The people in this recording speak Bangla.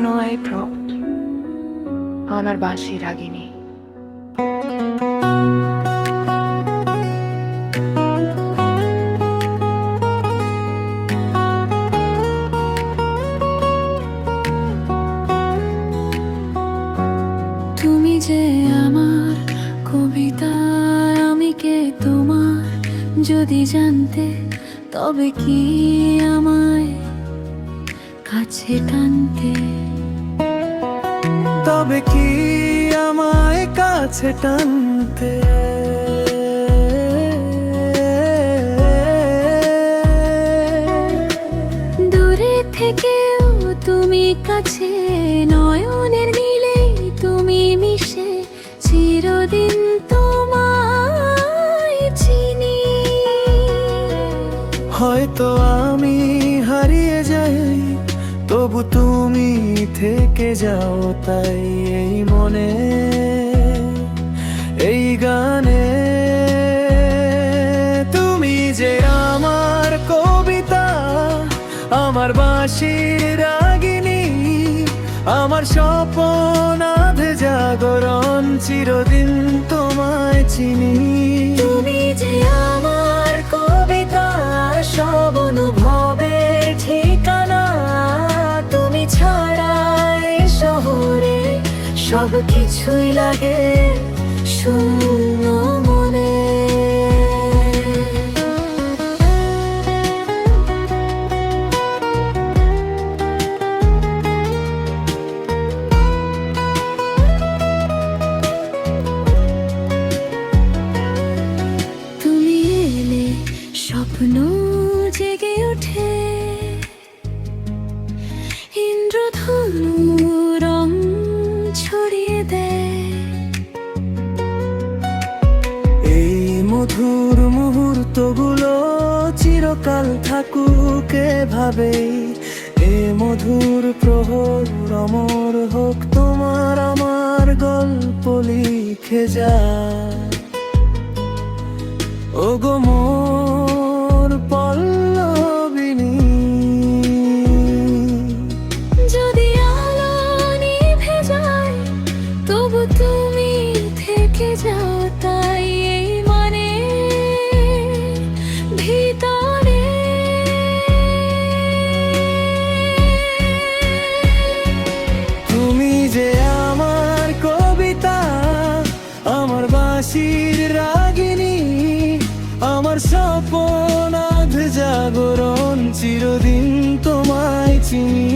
নয় প্রট, আমার বাঁশি রাগিনী। তুমি যে আমার কবিতা, আমি কে তোমার যদি জানতে, তবে কি আমায় কাছে টানতে? তবে কি আমায় কাছে টানতে? দূরে থেকেও তুমি কাছে, নয়নের নীলে তুমি মিশে, চিরদিন তোমায় চিনি। হয়তো আমি হারিয়ে যাই, তবু তুমি থেকে যাও, তাই এই মনে এই গানে। তুমি যে আমার কবিতা, আমার বাঁশির রাগিনী, আমার স্বপ্ন আধে জাগরণ, চিরদিন তোমায় চিনি। তুমি যে আমার কবিতা, সব অনুভবের ঠিকানা, তুমি ছাড়া এই শহরে সব কিছুই লাগে শূন্য মনে। তুমি এলে স্বপ্ন জেগে ওঠে, ইন্দ্রধনু রং ছড়িয়ে দেয়। এই মধুর মুহূর্তগুলো চিরকাল থাকুক এভাবেই, এ মধুর প্রহর অমর হোক, তোমার আমার গল্প লিখে যায়। ওগো মোর পল্লবিনী, যদি আলো নিভে যায়, তবু তুমি থেকে যাও, তাই এই মানে ভিতরে। তুমি যে আমার কবিতা, আমার বাঁশির রাগিনী, আমার স্বপ্ন আধ জাগরণ, চিরদিন তোমায় চিনি।